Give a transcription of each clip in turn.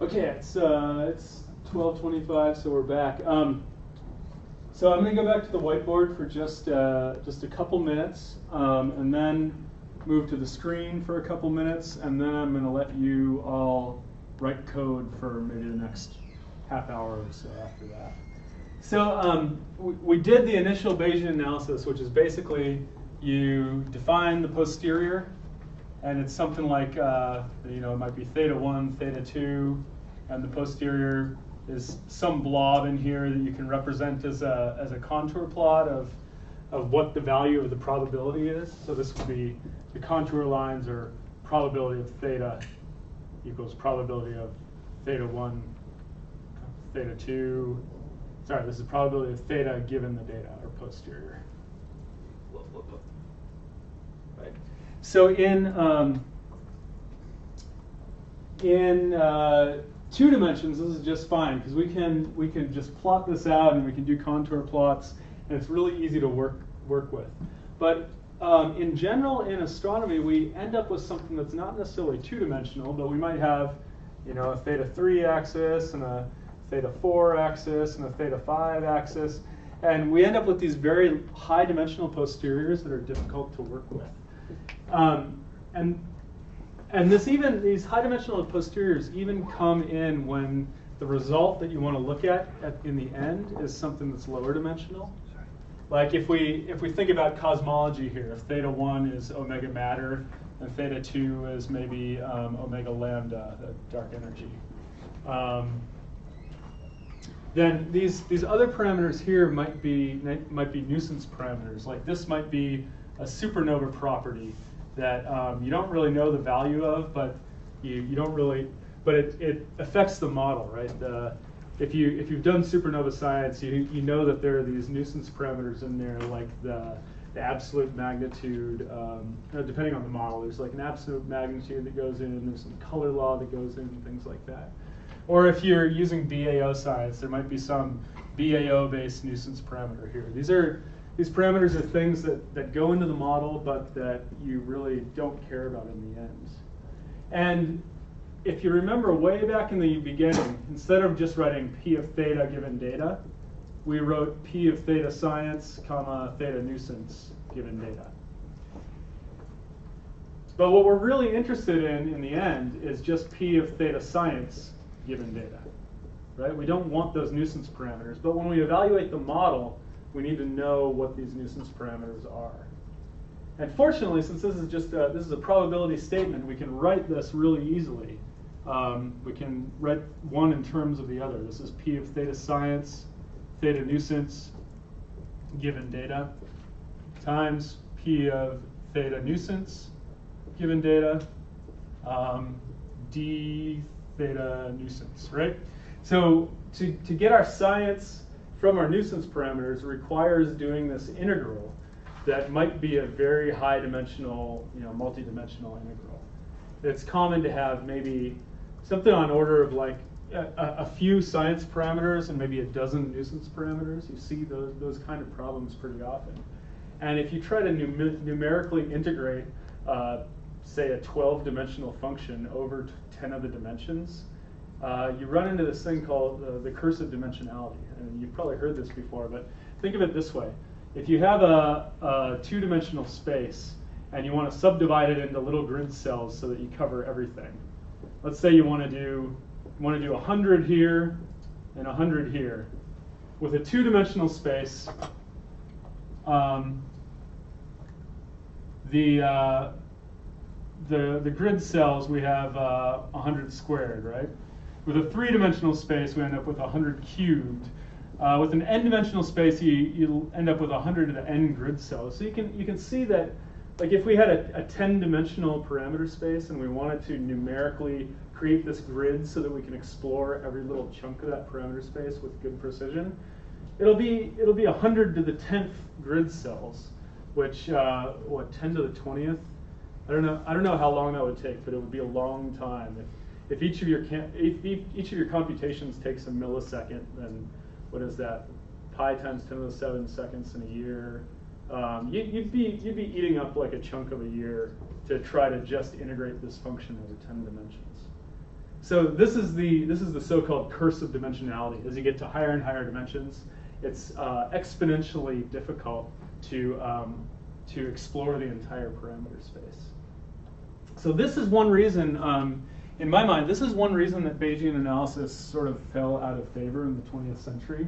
Okay, it's 12:25, so we're back. So I'm going to go back to the whiteboard for just a couple minutes, and then move to the screen for a couple minutes, and then I'm going to let you all write code for maybe the next half hour or so after that. So we did the initial Bayesian analysis, which is basically you define the posterior, and it's something like it might be theta 1, theta 2, and the posterior is some blob in here that you can represent as a contour plot of what the value of the probability is. So this would be the contour lines are probability of theta equals probability of theta 1, theta 2. Sorry, this is probability of theta given the data, or posterior. Right. So in 2 dimensions, this is just fine because we can just plot this out and we can do contour plots, and it's really easy to work with. But in general, in astronomy, we end up with something that's not necessarily 2-dimensional, but we might have a theta 3 axis and a theta 4 axis and a theta 5 axis, and we end up with these very high dimensional posteriors that are difficult to work with. And these high dimensional posteriors even come in when the result that you want to look at in the end is something that's lower dimensional. Like if we think about cosmology here, if theta 1 is omega matter and theta 2 is maybe omega lambda, the dark energy. Then these other parameters here might be nuisance parameters. Like this might be a supernova property that you don't really know the value of, but it affects the model, right? If you've done supernova science, you know that there are these nuisance parameters in there, like the absolute magnitude. Depending on the model, there's like an absolute magnitude that goes in. There's some color law that goes in, things like that. Or if you're using BAO science, there might be some BAO-based nuisance parameter here. These parameters are things that go into the model, but that you really don't care about in the end. And if you remember way back in the beginning, instead of just writing P of theta given data, we wrote P of theta science, comma, theta nuisance given data. But what we're really interested in the end is just P of theta science given data, right? We don't want those nuisance parameters, but when we evaluate the model, we need to know what these nuisance parameters are. And fortunately, since this is a probability statement, we can write this really easily. We can write one in terms of the other. This is P of theta science, theta nuisance, given data, times P of theta nuisance, given data, d theta nuisance, right? So to get our science from our nuisance parameters requires doing this integral that might be a very high dimensional, multi-dimensional integral. It's common to have maybe something on order of like a few science parameters and maybe a dozen nuisance parameters. You see those kind of problems pretty often. And if you try to numerically integrate, say, a 12-dimensional function over 10 of the dimensions, you run into this thing called the curse of dimensionality. And you've probably heard this before, but think of it this way. If you have a 2-dimensional space and you want to subdivide it into little grid cells so that you cover everything. Let's say you want to do 100 here and 100 here. With a 2-dimensional space, the grid cells, we have 100 squared, right? With a 3-dimensional space, we end up with 100 cubed. With an n-dimensional space, you end up with 100 to the n grid cells. So you can see that, like if we had a 10-dimensional parameter space and we wanted to numerically create this grid so that we can explore every little chunk of that parameter space with good precision, it'll be 100 to the 10th grid cells, which 10 to the 20th? I don't know how long that would take, but it would be a long time. If each of your computations takes a millisecond, then what is that? Pi times 10 to the 7 seconds in a year. You'd be eating up like a chunk of a year to try to just integrate this function over 10 dimensions. So this is the so-called curse of dimensionality. As you get to higher and higher dimensions, it's exponentially difficult to explore the entire parameter space. So this is one reason, in my mind, this is one reason that Bayesian analysis sort of fell out of favor in the 20th century.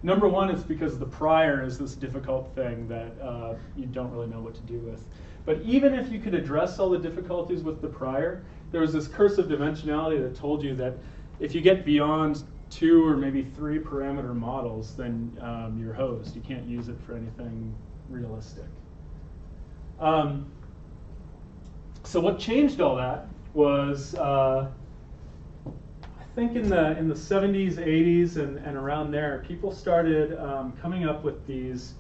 Number one is because the prior is this difficult thing that you don't really know what to do with. But even if you could address all the difficulties with the prior, there was this curse of dimensionality that told you that if you get beyond 2 or maybe 3 parameter models, then you're hosed. You can't use it for anything realistic. So what changed all that was, I think in the 70s, 80s, and around there, people started coming up with these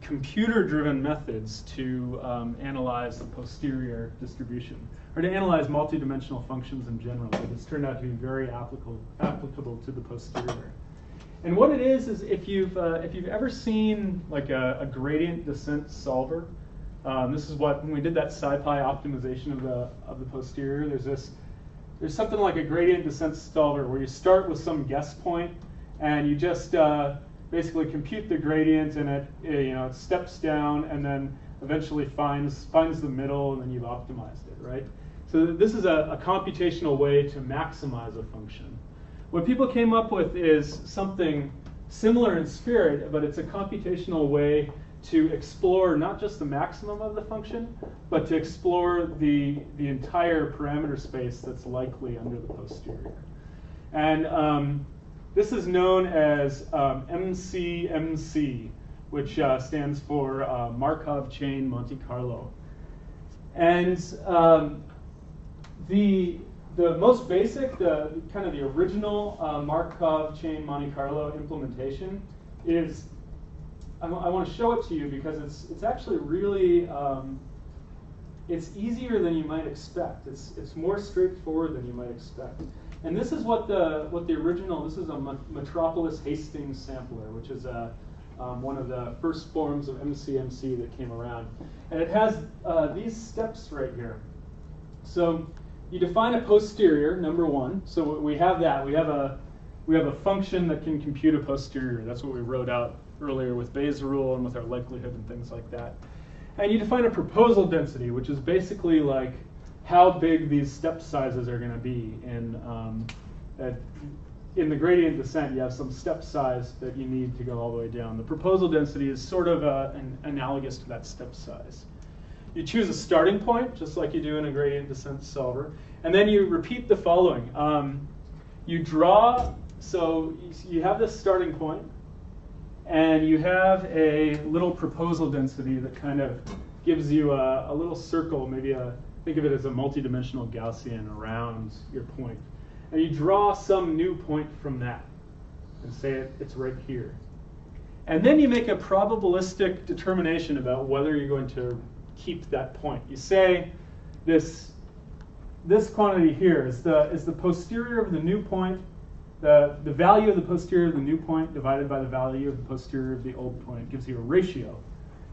computer-driven methods to analyze the posterior distribution, or to analyze multidimensional functions in general. But it's turned out to be very applicable to the posterior. And what it is if you've ever seen like a gradient descent solver, this is what, when we did that SciPy optimization of the posterior, there's something like a gradient descent solver where you start with some guess point and you just basically compute the gradient, and it steps down and then eventually finds the middle, and then you've optimized it, right? So this is a computational way to maximize a function. What people came up with is something similar in spirit, but it's a computational way to explore not just the maximum of the function, but to explore the entire parameter space that's likely under the posterior. And this is known as MCMC, which stands for Markov Chain Monte Carlo. And the most basic, kind of the original Markov Chain Monte Carlo implementation is, I want to show it to you because it's actually really, it's easier than you might expect. It's more straightforward than you might expect. And this is what the original, this is a Metropolis Hastings sampler, which is one of the first forms of MCMC that came around. And it has these steps right here. So you define a posterior, number one. So we have that. We have a function that can compute a posterior. That's what we wrote out earlier with Bayes' rule and with our likelihood and things like that. And you define a proposal density, which is basically like how big these step sizes are going to be. In the gradient descent, you have some step size that you need to go all the way down. The proposal density is sort of analogous to that step size. You choose a starting point, just like you do in a gradient descent solver, and then you repeat the following. You draw, so you have this starting point, and you have a little proposal density that kind of gives you a little circle, maybe think of it as a multidimensional Gaussian around your point. And you draw some new point from that and say it's right here. And then you make a probabilistic determination about whether you're going to keep that point. You say this quantity here is the posterior of the new point, the value of the posterior of the new point divided by the value of the posterior of the old point. It gives you a ratio.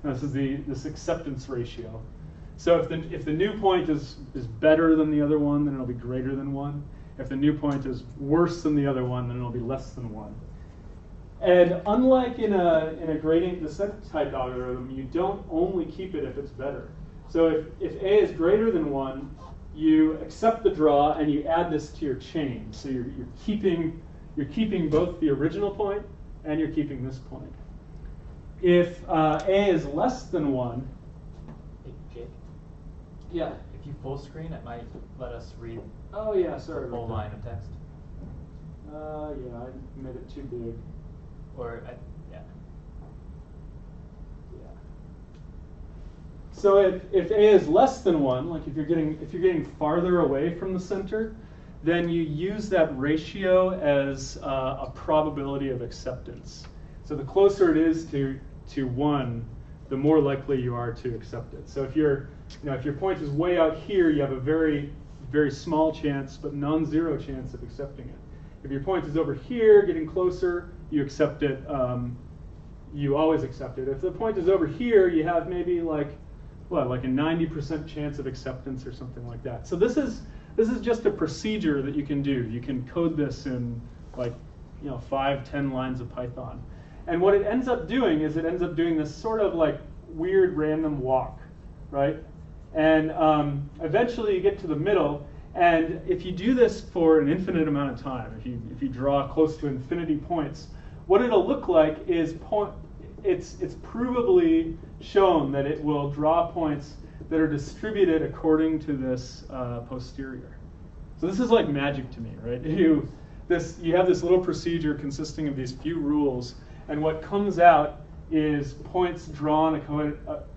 And this is this acceptance ratio. So if the new point is better than the other one, then it'll be greater than 1. If the new point is worse than the other one, then it'll be less than 1. And unlike in a gradient descent type algorithm, you don't only keep it if it's better. So if A is greater than 1, you accept the draw and you add this to your chain. So you're keeping both the original point and you're keeping this point. If A is less than 1, hey, Jake. Yeah. If you full screen, it might let us read. Oh yeah, sorry. The full line of text. Yeah, I made it too big. Or yeah. Yeah. So if A is less than 1, like if you're getting farther away from the center, then you use that ratio as a probability of acceptance. So the closer it is to 1, the more likely you are to accept it. So if your point is way out here, you have a very, very small chance, but non-zero chance of accepting it. If your point is over here, getting closer, you accept it. You always accept it. If the point is over here, you have maybe like a 90% chance of acceptance or something like that. So this is This is just a procedure that you can do. You can code this in like 5-10 lines of Python. And what it ends up doing is it ends up doing this sort of like weird random walk, right? And eventually you get to the middle, and if you do this for an infinite amount of time, if you draw close to infinity points, what it'll look like is it's provably shown that it will draw points that are distributed according to this posterior. So this is like magic to me, right? You have this little procedure consisting of these few rules, and what comes out is points drawn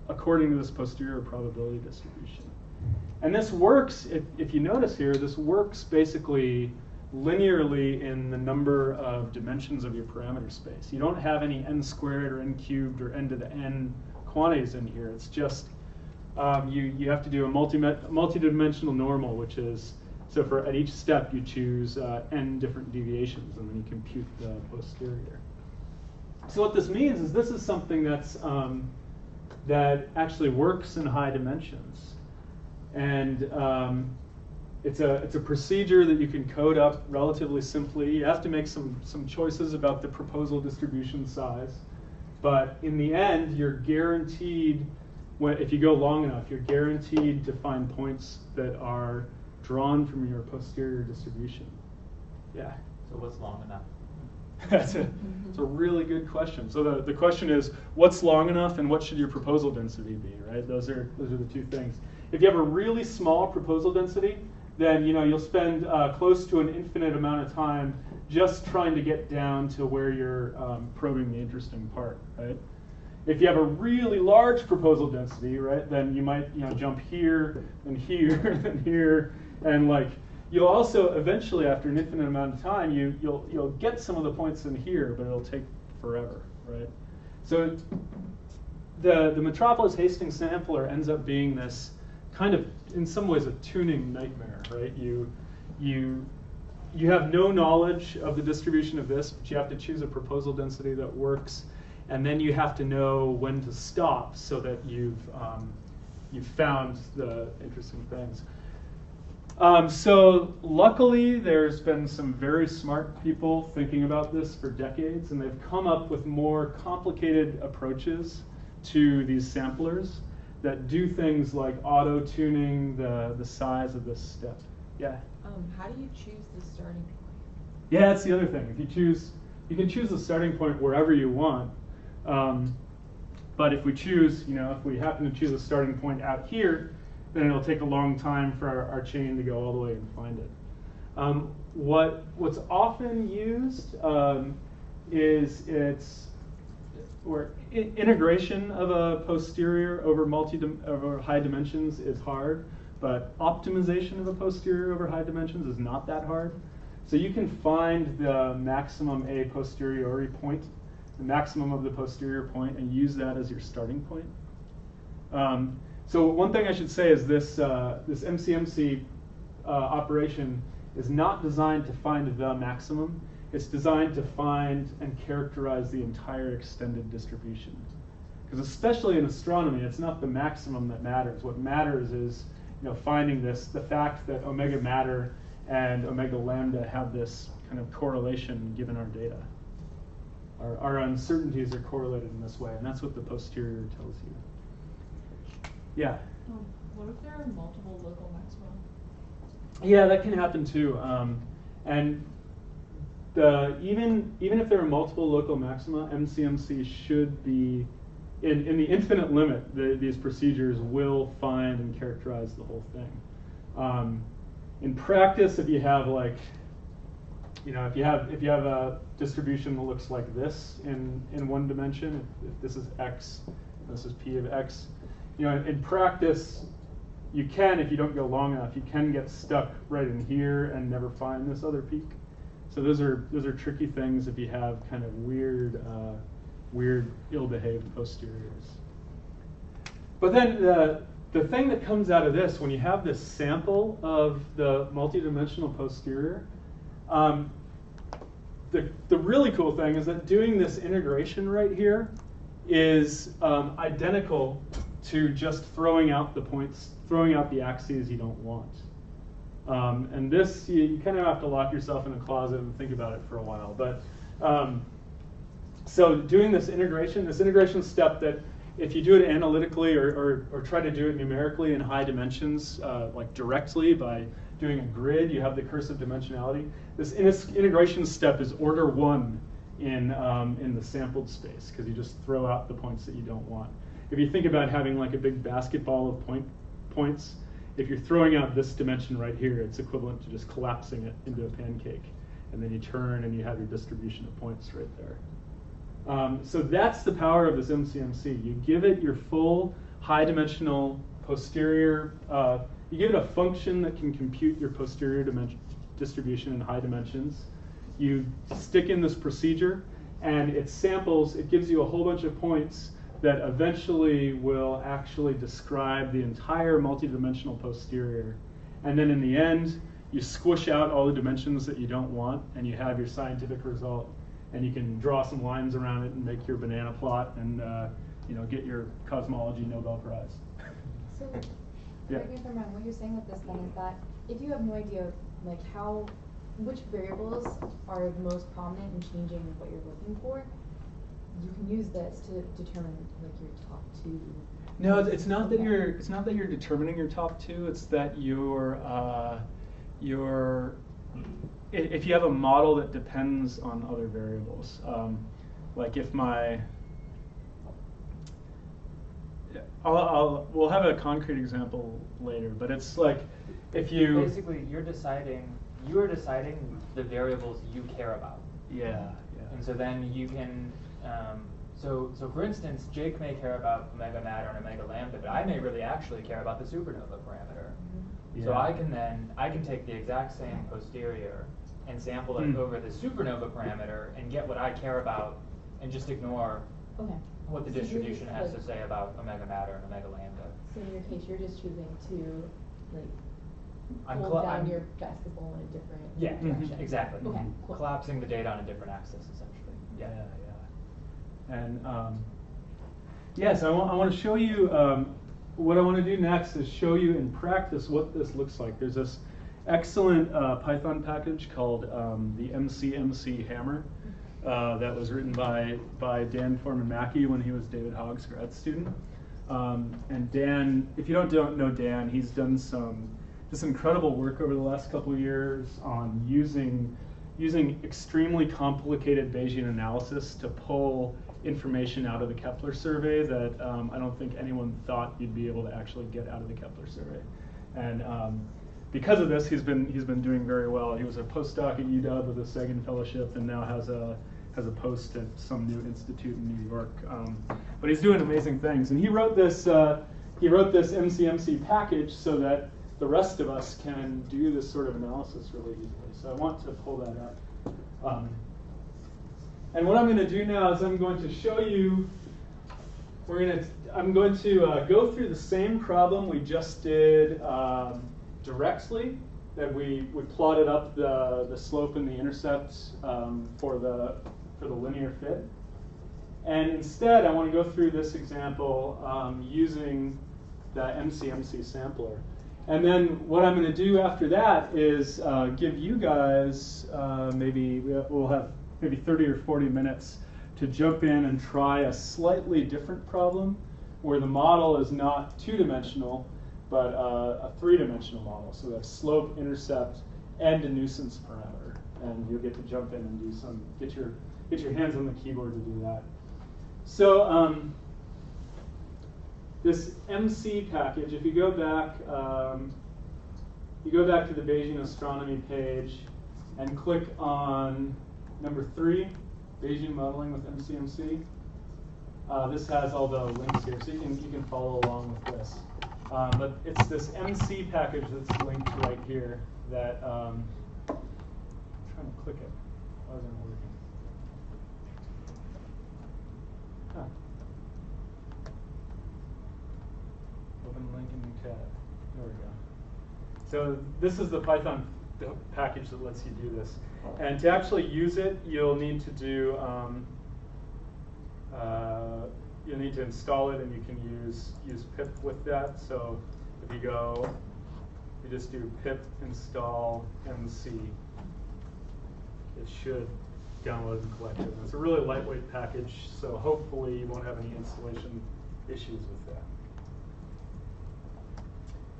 according to this posterior probability distribution. And this works, if you notice here, this works basically linearly in the number of dimensions of your parameter space. You don't have any n squared or n cubed or n to the n quantities in here. It's just you have to do a multidimensional normal, which is, so for at each step you choose n different deviations, and then you compute the posterior. So what this means is this is something that actually works in high dimensions, and it's a procedure that you can code up relatively simply. You have to make some choices about the proposal distribution size, but in the end, you're guaranteed, if you go long enough, you're guaranteed to find points that are drawn from your posterior distribution. Yeah. So what's long enough? That's a really good question. So the question is, what's long enough, and what should your proposal density be, right? Those are the two things. If you have a really small proposal density, then you'll spend close to an infinite amount of time just trying to get down to where you're probing the interesting part, right? If you have a really large proposal density, right, then you might jump here and here and here, and you'll also eventually, after an infinite amount of time, you'll get some of the points in here, but it'll take forever, right? So the Metropolis Hastings sampler ends up being this kind of, in some ways, a tuning nightmare, right? You have no knowledge of the distribution of this, but you have to choose a proposal density that works, and then you have to know when to stop so that you've found the interesting things. So luckily, there's been some very smart people thinking about this for decades, and they've come up with more complicated approaches to these samplers that do things like auto-tuning the size of this step. Yeah? How do you choose the starting point? Yeah, that's the other thing. You can choose the starting point wherever you want. But if we happen to choose a starting point out here, then it'll take a long time for our chain to go all the way and find it. What's often used is integration of a posterior over high dimensions is hard, but optimization of a posterior over high dimensions is not that hard. So you can find the maximum a posteriori point, the maximum of the posterior point, and use that as your starting point. So one thing I should say is this MCMC operation is not designed to find the maximum. It's designed to find and characterize the entire extended distribution. Because especially in astronomy, it's not the maximum that matters. What matters is finding the fact that omega matter and omega lambda have this kind of correlation given our data. Our uncertainties are correlated in this way, and that's what the posterior tells you. Yeah? What if there are multiple local maxima? Yeah, that can happen too. And even if there are multiple local maxima, MCMC should be, in the infinite limit, these procedures will find and characterize the whole thing. In practice, if you have if you have a distribution that looks like this in one dimension, if this is x, this is p of x, in practice, you can, if you don't go long enough, you can get stuck right in here and never find this other peak. So those are tricky things if you have kind of weird, ill-behaved posteriors. But then the thing that comes out of this, when you have this sample of the multidimensional posterior, the really cool thing is that doing this integration right here is identical to just throwing out the points, throwing out the axes you don't want. And this, you kind of have to lock yourself in a closet and think about it for a while. But so doing this integration step that if you do it analytically or try to do it numerically in high dimensions, like directly by doing a grid, you have the cursive dimensionality. This integration step is order 1 in the sampled space, because you just throw out the points that you don't want. If you think about having like a big basketball of points, if you're throwing out this dimension right here, it's equivalent to just collapsing it into a pancake. And then you turn and you have your distribution of points right there. So that's the power of this MCMC. You give it your full high dimensional posterior, you give it a function that can compute your posterior distribution in high dimensions. You stick in this procedure and it samples, it gives you a whole bunch of points that eventually will actually describe the entire multidimensional posterior. And then in the end, you squish out all the dimensions that you don't want, and you have your scientific result. And you can draw some lines around it and make your banana plot and get your cosmology Nobel Prize. So, Yeah. correct me if I'm wrong, what you're saying with this then is that if you have no idea like which variables are the most prominent in changing what you're looking for, you can use this to determine like your top 2. No, it's not that Okay. it's not that you're determining your top 2. It's that if you have a model that depends on other variables, like if we'll have a concrete example later, but it's like if you Basically, you are deciding the variables you care about. yeah. And so then you can, so for instance, Jake may care about omega matter and omega lambda, but I may really actually care about the supernova parameter. So Yeah. I can take the exact same posterior and sample it over the supernova parameter and get what I care about and just ignore Okay. what the So you're distribution just, has like- to say about omega matter and omega lambda. So in your case, you're just choosing to like I'm hold cla- down I'm- your basketball in a different Yeah, direction. exactly. Okay, cool. Collapsing the data on a different axis, essentially. Yeah. And yes, I want to show you, what I want to do next is show you in practice what this looks like. There's this excellent Python package called the MCMC Hammer that was written by Dan Foreman Mackey when he was David Hogg's grad student. And Dan, if you don't know Dan, he's done this incredible work over the last couple of years on using extremely complicated Bayesian analysis to pull information out of the Kepler survey that I don't think anyone thought you'd be able to actually get out of the Kepler survey. And because of this, he's been doing very well. He was a postdoc at UW with a Sagan Fellowship, and now has a post at some new institute in New York. But he's doing amazing things, and he wrote this MCMC package so that the rest of us can do this sort of analysis really easily. So I want to pull that up. And what I'm going to do now is I'm going to show you. I'm going to go through the same problem we just did directly. That we plotted up the slope and the intercept for the linear fit. And instead, I want to go through this example using the MCMC sampler. And then what I'm going to do after that is give you guys we'll have maybe 30 or 40 minutes to jump in and try a slightly different problem where the model is not 2-dimensional, but a 3-dimensional model. So that's slope, intercept, and a nuisance parameter. And you'll get to jump in and do get your hands on the keyboard to do that. So this MC package, if you go back to the Bayesian astronomy page and click on number 3, Bayesian modeling with MCMC. This has all the links here, so you can follow along with this. But it's this MC package that's linked right here that I'm trying to click it. Why isn't it working? Huh. Open link in new tab. There we go. So this is the Python package that lets you do this. And to actually use it, you'll need to do you'll need to install it, and you can use pip with that. So if you go you just do pip install MC. It should download and collect it. It's a really lightweight package, so hopefully you won't have any installation issues with that.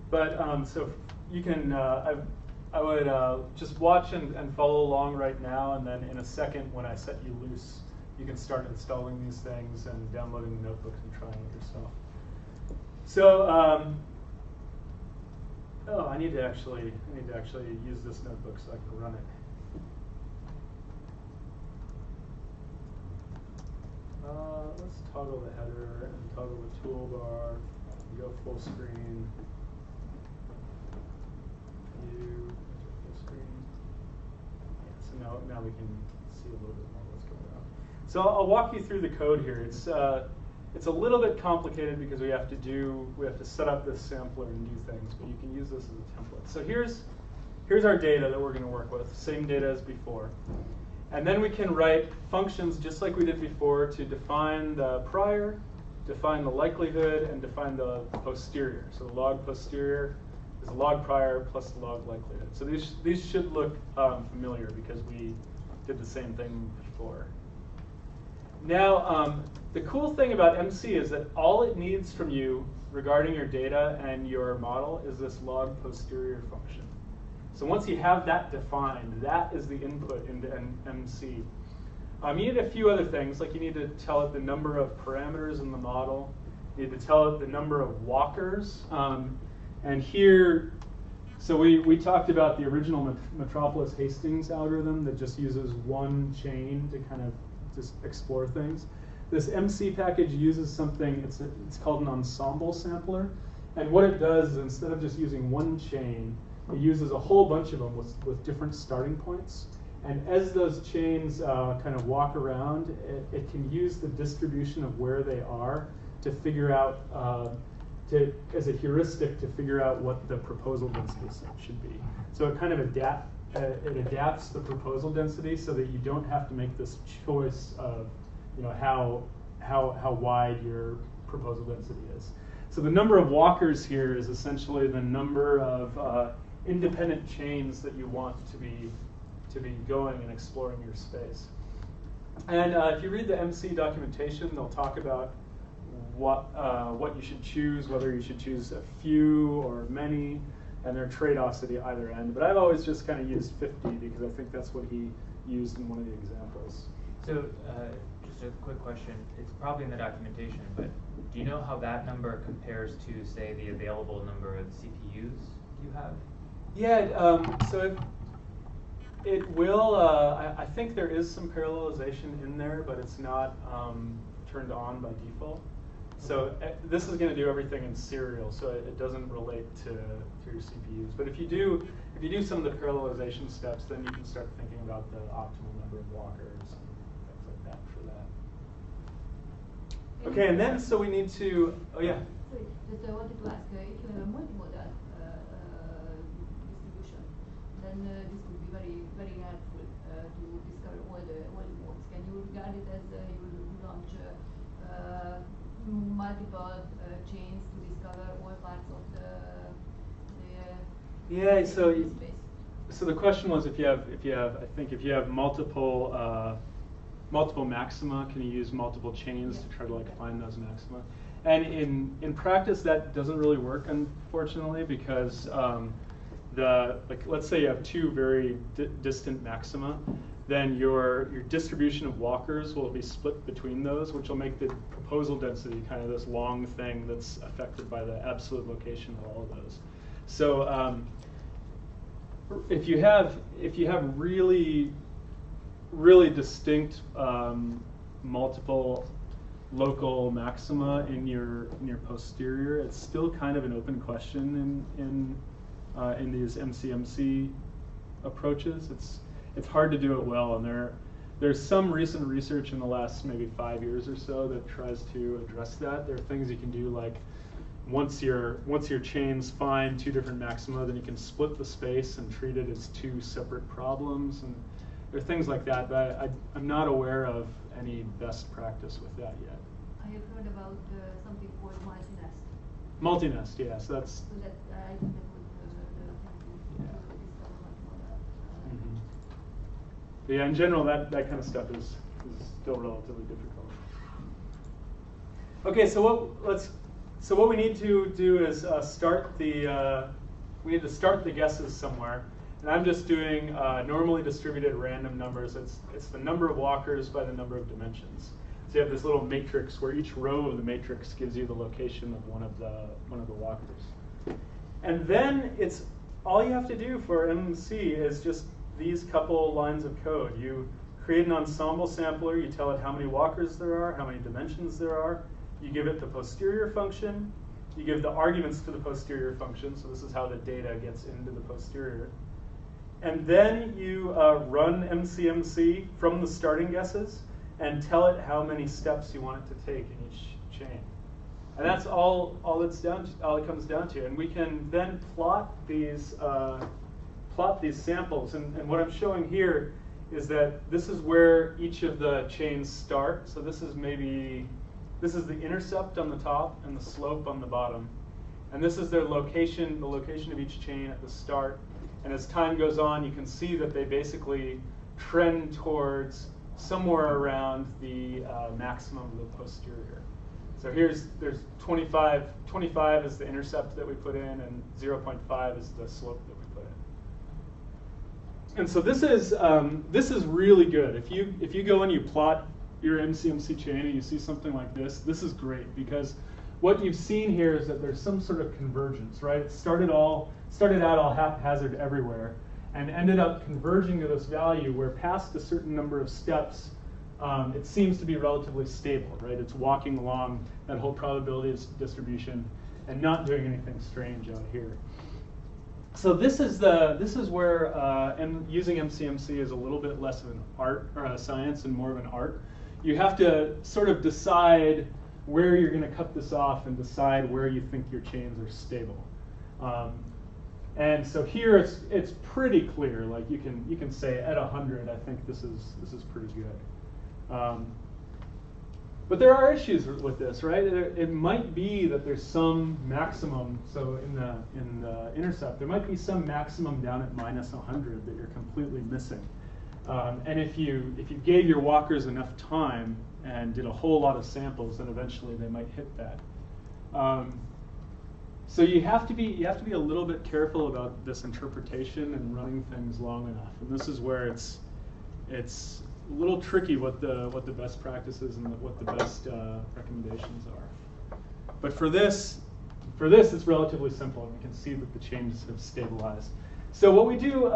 But so you can, I would just watch and follow along right now, and then in a second when I set you loose, you can start installing these things and downloading the notebooks and trying it yourself. So, oh, I need to actually use this notebook so I can run it. Let's toggle the header and toggle the toolbar. Go full screen. View, full screen. Yeah, so now we can see a little bit more what's going on. So I'll walk you through the code here. It's a little bit complicated because we have to set up this sampler and do things, but you can use this as a template. So here's our data that we're going to work with, same data as before. And then we can write functions just like we did before to define the prior, define the likelihood, and define the posterior. So the log posterior is the log prior plus the log likelihood. So these should look familiar because we did the same thing before. Now, the cool thing about MC is that all it needs from you regarding your data and your model is this log posterior function. So once you have that defined, that is the input into MC. You need a few other things, like you need to tell it the number of parameters in the model. You need to tell it the number of walkers. And here, so we talked about the original Metropolis Hastings algorithm that just uses one chain to kind of just explore things. This MC package uses something, it's called an ensemble sampler. And what it does is instead of just using one chain, it uses a whole bunch of them with different starting points. And as those chains kind of walk around, it can use the distribution of where they are to figure out, as a heuristic, to figure out what the proposal density should be. So it kind of adapts the proposal density so that you don't have to make this choice of how wide your proposal density is. So the number of walkers here is essentially the number of independent chains that you want to be going and exploring your space. And if you read the MC documentation, they'll talk about what you should choose, whether you should choose a few or many, and there are trade-offs at either end. But I've always just kind of used 50 because I think that's what he used in one of the examples. So just a quick question. It's probably in the documentation, but do you know how that number compares to, say, the available number of CPUs you have? Yeah, so it will, I think there is some parallelization in there, but it's not turned on by default. So this is going to do everything in serial, so it doesn't relate to your CPUs. But if you do some of the parallelization steps, then you can start thinking about the optimal number of walkers and things like that for that. Okay, and then so we need to, oh yeah. Sorry, just I wanted to ask, if you have a multimodal distribution, then this would be very, very helpful to discover all the modes. Can you regard it as you will launch multiple chains to discover all parts of the yeah, space? So the question was if you have multiple maxima, can you use multiple chains to try to find those maxima? And in practice, that doesn't really work, unfortunately, because let's say you have two very distant maxima, then your distribution of walkers will be split between those, which will make the proposal density kind of this long thing that's affected by the absolute location of all of those. So if you have really distinct multiple local maxima in your posterior, it's still kind of an open question in these MCMC approaches. It's hard to do it well, and there's some recent research in the last maybe 5 years or so that tries to address that. There are things you can do, like once your chains find two different maxima, then you can split the space and treat it as two separate problems, and there are things like that. But I'm not aware of any best practice with that yet. I have heard about something called multi-nest. Multi-nest, yeah. So that's. So that I think that would But yeah, in general, that kind of stuff is still relatively difficult. Okay, so what we need to do is start the guesses somewhere. And I'm just doing normally distributed random numbers. It's the number of walkers by the number of dimensions. So you have this little matrix where each row of the matrix gives you the location of one of the walkers. And then it's all you have to do for MMC is just these couple lines of code. You create an ensemble sampler. You tell it how many walkers there are, how many dimensions there are. You give it the posterior function. You give the arguments to the posterior function. So this is how the data gets into the posterior. And then you run MCMC from the starting guesses and tell it how many steps you want it to take in each chain. And that's all it comes down to. And we can then plot these samples. And what I'm showing here is that this is where each of the chains start. So this is the intercept on the top and the slope on the bottom. And this is their location, the location of each chain at the start. And as time goes on, you can see that they basically trend towards somewhere around the maximum of the posterior. So there's 25. 25 is the intercept that we put in, and 0.5 is the slope that we put in. And so this is really good. If you go and you plot your MCMC chain and you see something like this is great, because what you've seen here is that there's some sort of convergence, right? It started out all haphazard everywhere and ended up converging to this value where past a certain number of steps, it seems to be relatively stable, right? It's walking along that whole probability distribution and not doing anything strange out here. So this is where and using MCMC is a little bit less of an art or a science and more of an art. You have to sort of decide where you're going to cut this off and decide where you think your chains are stable. And so here it's pretty clear. Like you can say at 100, I think this is pretty good. But there are issues with this, right? It might be that there's some maximum. So in the intercept, there might be some maximum down at minus 100 that you're completely missing. And if you gave your walkers enough time and did a whole lot of samples, then eventually they might hit that. So you have to be a little bit careful about this interpretation and running things long enough. And this is where it's a little tricky what the best practices and what the best recommendations are. But for this it's relatively simple, and we can see that the chains have stabilized. So what we do.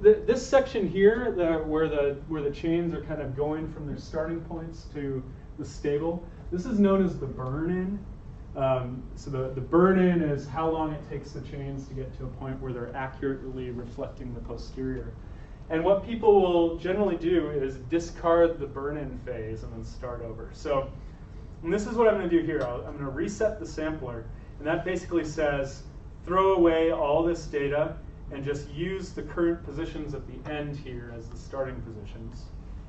This section here, where the chains are kind of going from their starting points to the stable, this is known as the burn-in. So the burn-in is how long it takes the chains to get to a point where they're accurately reflecting the posterior. And what people will generally do is discard the burn-in phase and then start over. So, and this is what I'm going to do here. I'm going to reset the sampler, and that basically says throw away all this data and just use the current positions at the end here as the starting positions.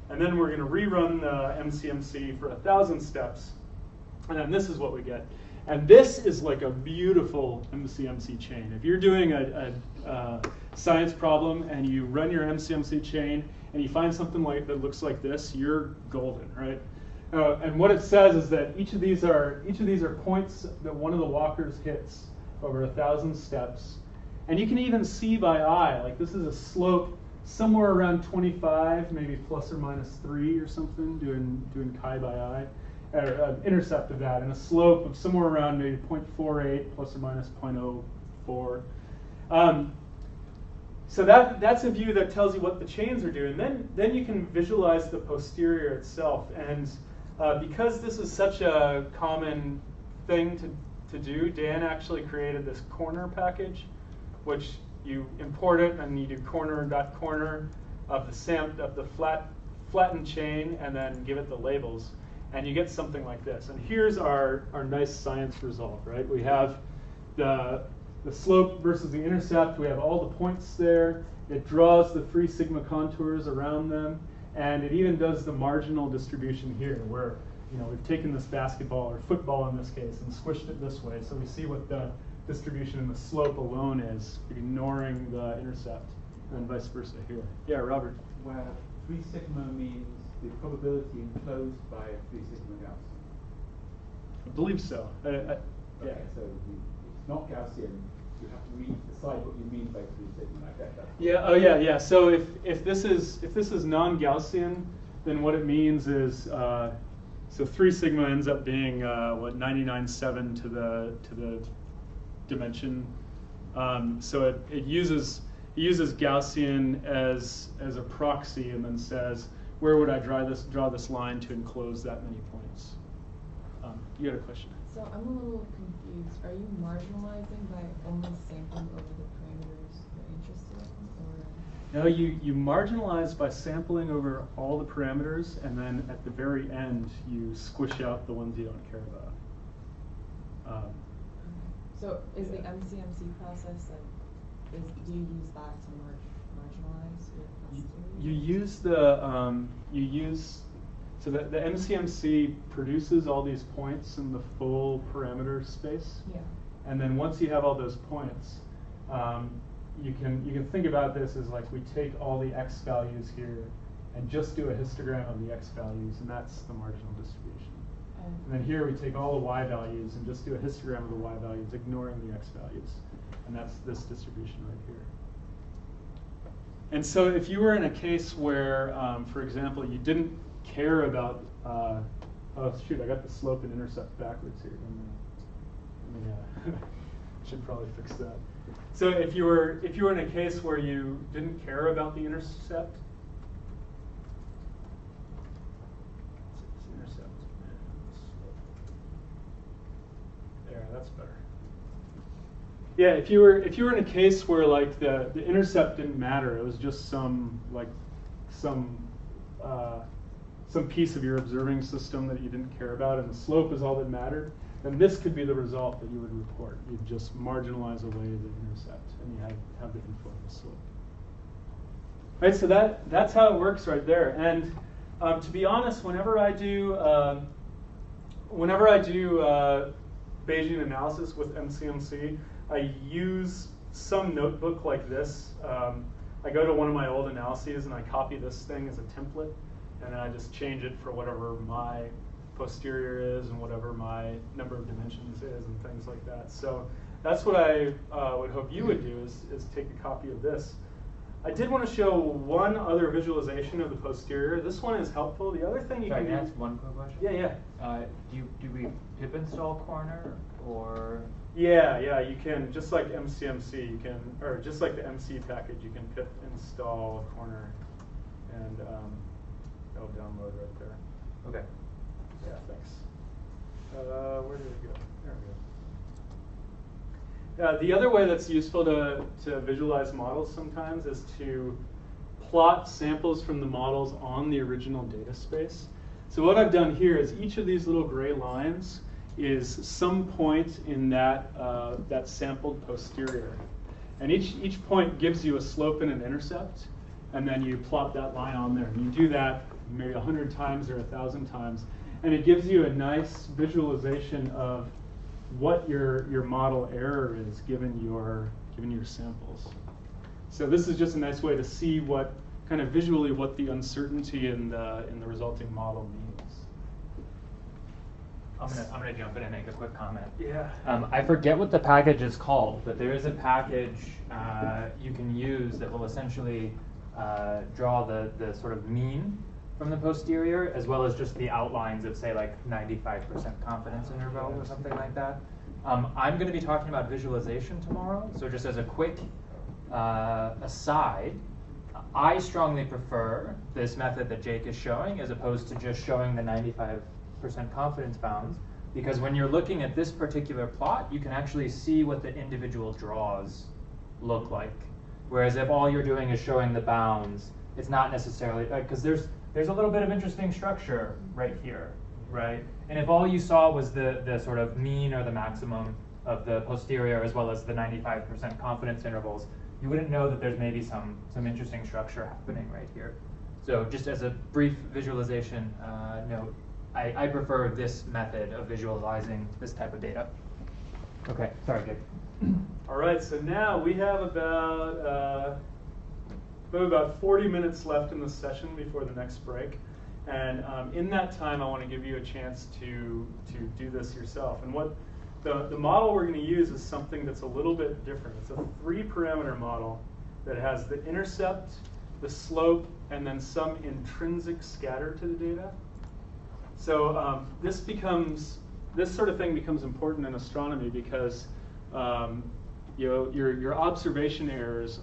And then we're going to rerun the MCMC for 1,000 steps. And then this is what we get. And this is like a beautiful MCMC chain. If you're doing a science problem and you run your MCMC chain and you find something that looks like this, you're golden, right? And what it says is that each of these are points that one of the walkers hits over 1,000 steps. And you can even see by eye, like this is a slope somewhere around 25, maybe plus or minus 3 or something, doing chi by eye, or intercept of that, and a slope of somewhere around maybe 0.48 plus or minus 0.04. So that's a view that tells you what the chains are doing. Then you can visualize the posterior itself. And because this is such a common thing to do, Dan actually created this corner package, which you import it and you do corner.corner of the flattened chain and then give it the labels, and you get something like this. And here's our nice science result, right? We have the slope versus the intercept. We have all the points there. It draws the 3 sigma contours around them, and it even does the marginal distribution here, where we've taken this basketball or football in this case and squished it this way, so we see what the distribution in the slope alone is, ignoring the intercept. and vice versa here. Yeah, Robert. Where 3 sigma means the probability enclosed by 3 sigma Gaussian. I believe so. Okay, so it's not Gaussian. You have to decide what you mean by 3 sigma. I get that. Yeah. Oh, yeah, yeah. So if this is non-Gaussian, then what it means is so 3 sigma ends up being what 99.7 to the dimension. So it uses Gaussian as a proxy and then says, where would I draw this line to enclose that many points? You had a question. So I'm a little confused. Are you marginalizing by only sampling over the parameters you're interested in, or? No, you marginalize by sampling over all the parameters, and then at the very end, you squish out the ones you don't care about. So is the MCMC process do you use that to marginalize your posteriors? So the MCMC produces all these points in the full parameter space. Yeah. And then once you have all those points, you can think about this as like we take all the x values here and just do a histogram of the x values, and that's the marginal distribution. And then here we take all the y values and just do a histogram of the y values, ignoring the x values. And that's this distribution right here. And so if you were in a case where, for example, you didn't care about, oh shoot, I got the slope and intercept backwards here. Should probably fix that. So if you were in a case where you didn't care about the intercept, there, that's better. Yeah, if you were in a case where like the intercept didn't matter, it was just some piece of your observing system that you didn't care about, and the slope is all that mattered, then this could be the result that you would report. You'd just marginalize away the intercept, and you have the info of the slope. Right, so that's how it works right there. And to be honest, whenever I do Bayesian analysis with MCMC, I use some notebook like this. I go to one of my old analyses and I copy this thing as a template, and then I just change it for whatever my posterior is and whatever my number of dimensions is and things like that. So that's what I would hope you would do is take a copy of this. I did want to show one other visualization of the posterior. This one is helpful. The other thing you can do. Can I ask one quick question? Yeah. Do we pip install corner or? Yeah, you can, just like MCMC, you can, or just like the MC package, you can pip install corner, and it'll download right there. Okay. Yeah, thanks. Where did it go? There we go. The other way that's useful to visualize models sometimes is to plot samples from the models on the original data space. So what I've done here is each of these little gray lines is some point in that sampled posterior. And each point gives you a slope and an intercept, and then you plot that line on there. And you do that maybe 100 times or 1,000 times, and it gives you a nice visualization of what your model error is given your samples. So this is just a nice way to see what kind of visually what the uncertainty in the resulting model means. I'm gonna jump in and make a quick comment. Yeah. I forget what the package is called, but there is a package you can use that will essentially draw the sort of mean from the posterior, as well as just the outlines of, say, like 95% confidence interval or something like that. I'm going to be talking about visualization tomorrow, so just as a quick aside, I strongly prefer this method that Jake is showing as opposed to just showing the 95% confidence bounds, because when you're looking at this particular plot, you can actually see what the individual draws look like. Whereas if all you're doing is showing the bounds, it's not necessarily, because there's a little bit of interesting structure right here, right? And if all you saw was the sort of mean or the maximum of the posterior as well as the 95% confidence intervals, you wouldn't know that there's maybe some interesting structure happening right here. So just as a brief visualization note, I prefer this method of visualizing this type of data. Okay, sorry, Jake. All right, so now we have about we have about 40 minutes left in this session before the next break. And in that time, I want to give you a chance to do this yourself. And what the model we're going to use is something that's a little bit different. It's a 3-parameter model that has the intercept, the slope, and then some intrinsic scatter to the data. So this sort of thing becomes important in astronomy because your observation errors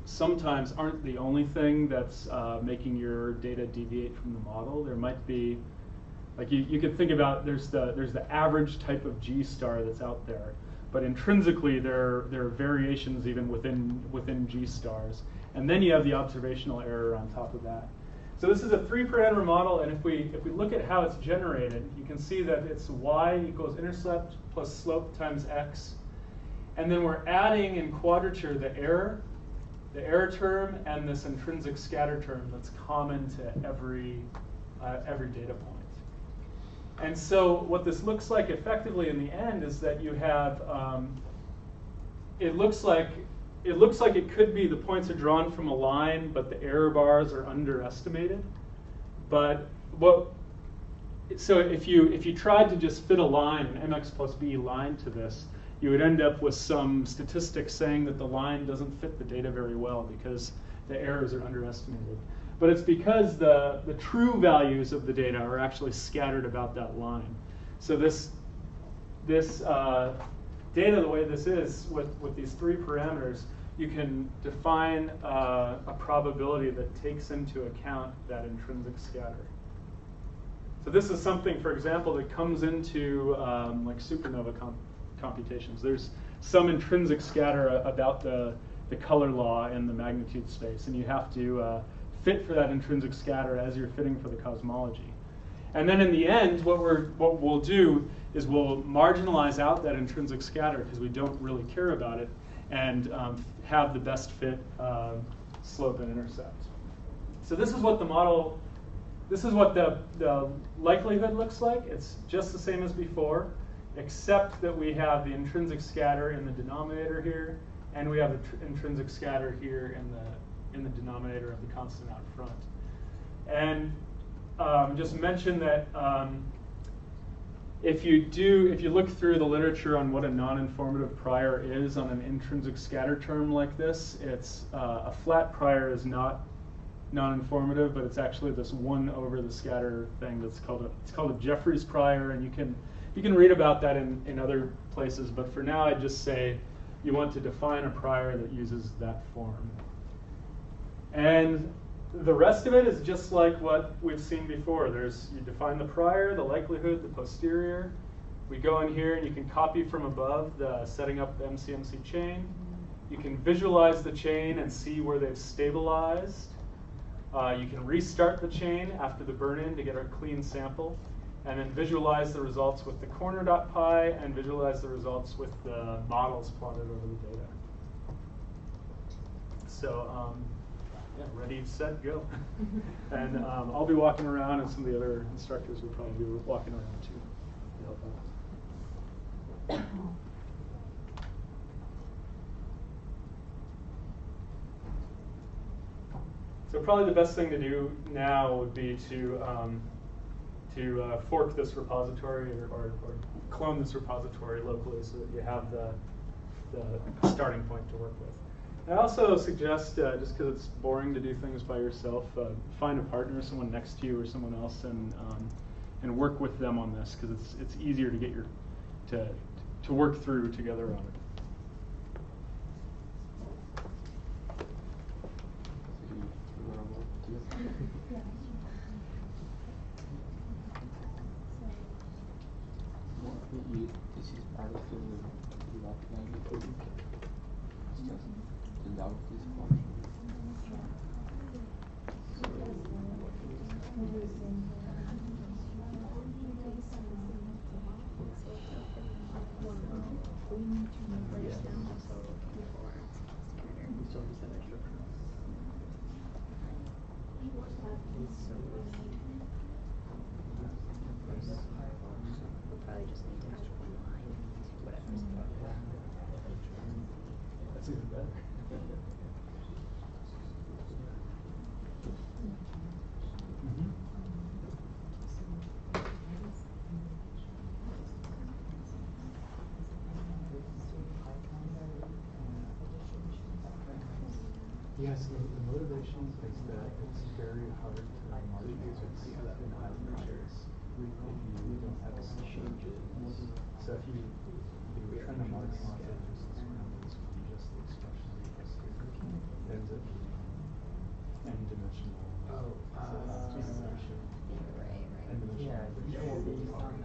sometimes aren't the only thing that's making your data deviate from the model. There might be, like you could think about, there's the average type of G star that's out there, but intrinsically there are variations even within G stars, and then you have the observational error on top of that. So this is a 3-parameter model, and if we look at how it's generated, you can see that it's y equals intercept plus slope times x, and then we're adding in quadrature the error term and this intrinsic scatter term that's common to every data point. And so what this looks like effectively in the end is that you have, it looks like it could be the points are drawn from a line, but the error bars are underestimated. But so if you tried to just fit a line, an mx plus b line to this, you would end up with some statistics saying that the line doesn't fit the data very well because the errors are underestimated. But it's because the true values of the data are actually scattered about that line. So this data, the way this is with these 3 parameters, you can define a probability that takes into account that intrinsic scatter. So this is something, for example, that comes into like supernova computations. There's some intrinsic scatter about the color law in the magnitude space, and you have to fit for that intrinsic scatter as you're fitting for the cosmology. And then in the end, what we'll do is we'll marginalize out that intrinsic scatter because we don't really care about it, and have the best fit slope and intercept. So this is what the model, this is what the likelihood looks like. It's just the same as before, except that we have the intrinsic scatter in the denominator here, and we have the intrinsic scatter here in the denominator of the constant out front. And just mention that if you look through the literature on what a non-informative prior is on an intrinsic scatter term like this, it's a flat prior is not non-informative, but it's actually this 1 over the scatter thing that's called a Jeffreys prior, and you can read about that in other places. But for now, I'd just say you want to define a prior that uses that form. And the rest of it is just like what we've seen before. You define the prior, the likelihood, the posterior. We go in here and you can copy from above the setting up the MCMC chain. You can visualize the chain and see where they've stabilized. You can restart the chain after the burn-in to get a clean sample, and then visualize the results with the corner.py and visualize the results with the models plotted over the data. So yeah, ready, set, go. And I'll be walking around, and some of the other instructors will probably be walking around too to help out. So probably the best thing to do now would be to fork this repository or clone this repository locally so that you have the starting point to work with. I also suggest, just because it's boring to do things by yourself, find a partner, someone next to you or someone else, and work with them on this, because it's easier to get to work through together on it. This is part of the log magnitude. Without this function. We'll probably just need to have one line, whatever's That's even better. Yes, the motivation is that it's very hard to marginalize parameters if you don't have any changes. So if you try to marginalize it just the expression of the posterior, it ends up being n-dimensional. Yeah, that's what it ends up.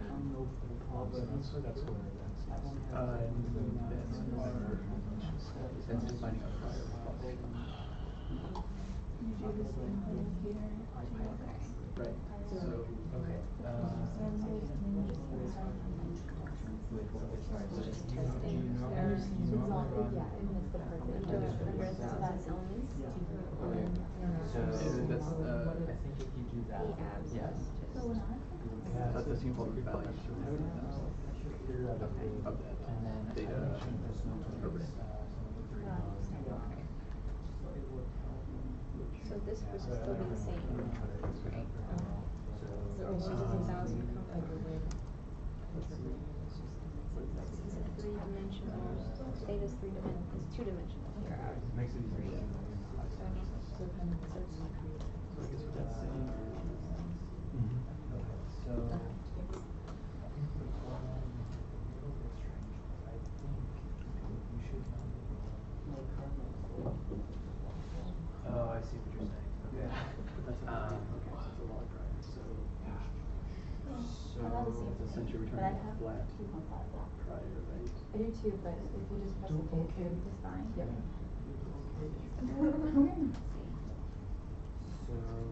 That's defining a prior function. Right. So, okay. That's, I think if you do that, yes. That's the simple value of that data array. So this would still be the same, right? So it's just 1,000 three-dimensional, theta's three-dimensional, it's two-dimensional here. Makes it easier. Oh, I see what you're saying. Okay. I love the same thing, essentially but returning I have flat two on five block. prior, right? I do too, but if you just press the date code, it's fine. Yep.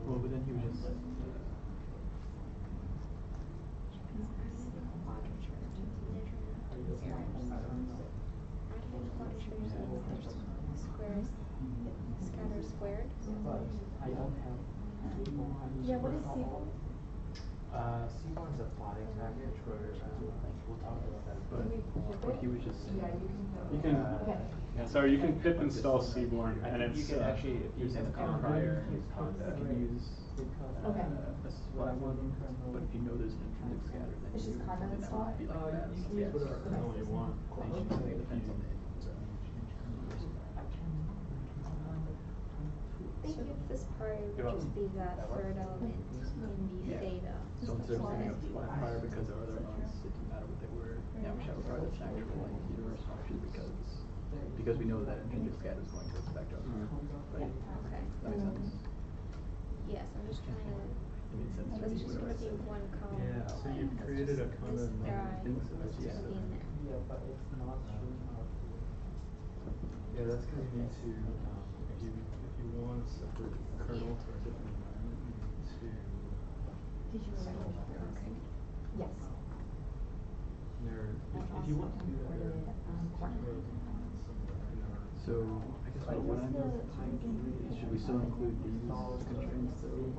Well, but then he was just Scatter squared. I don't have. Yeah, what is Seaborn? Seaborn's a plotting package where we'll talk about that. But he was just saying. You can, Okay. sorry, you can pip install Seaborn, and You it's can actually, if you send a prior and use You conda. can use Okay. a spot one, but if you know there's an intrinsic scatter, then It's just you, conda then that install? would be like that. You can use whatever kernel you want. Then it depends on the I think if this prior You're would just welcome. be that third element in the Yeah. theta. So instead of saying a flat prior because there are other elements, it didn't matter what they were. Now we should have a prior that's an actual like universal function because we know that intrinsic scatter is going to affect our right? Okay. That makes sense. Yes, I'm just trying to. It made sense to That's me just whenever I gonna be said. one column. Yeah, so you've created a kind This of guy Yeah. is just in there. Yeah, but it's not showing up. Yeah, that's because you need to, if you want to separate the kernel to a different environment, you need to. Did you remember? Okay. Yes. If you want to do that, there Quantum. So I guess what I'm should we still include these constraints though?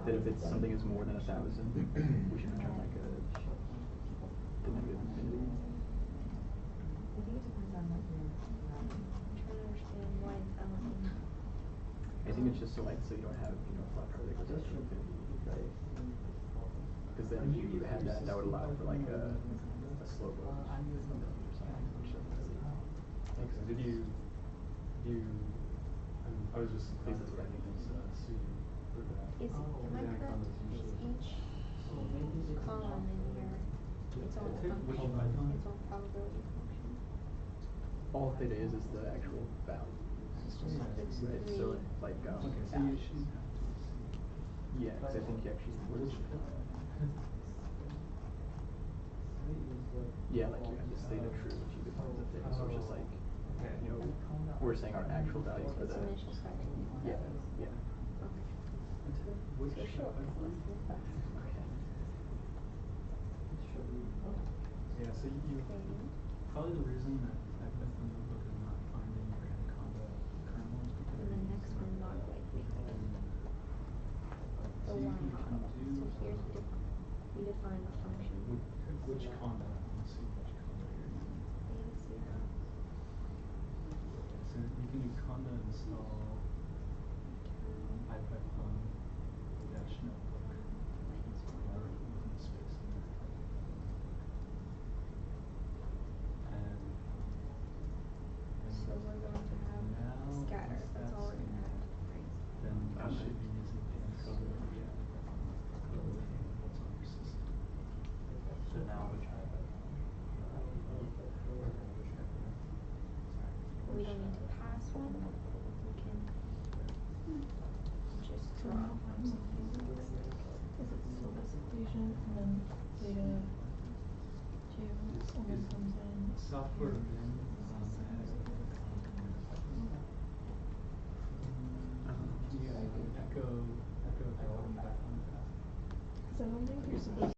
That if it's something is more than 1,000, we should return like the negative infinity. I think it depends on what you're. I'm trying to understand why it's element. I think it's just so like so you don't have flat prior that goes up to infinity, right? Because then if you had that would allow for like a slope of a million or something, which doesn't really. Okay, I was just pleased that's what I think is suited for that. Am I correct? Is each column in here its own function, its own probability function? All theta is the actual value. Right, so like Okay, so you should. yeah, because I think you actually what is it? Yeah, like you have this theta true, which you define as a theta, so it's just like we're saying our actual value for Its the initial starting. yeah. So sure, it's less than 5. Yeah, so you probably the reason that the notebook is not finding your anaconda kernel is because And the next one not likely. The so you one can model. do So here's we define the function. which conda? Let's see which conda you're using. Theta 0. So you can do conda install IPython dash notebook or open space in there. And So we're going to have now scatter. then you should be using things called what's on your system. So now which We don't need to pass one. We can just draw from something. Is it still this equation and then theta 2 and then comes in Software here. bin echo background. Because I don't think you're supposed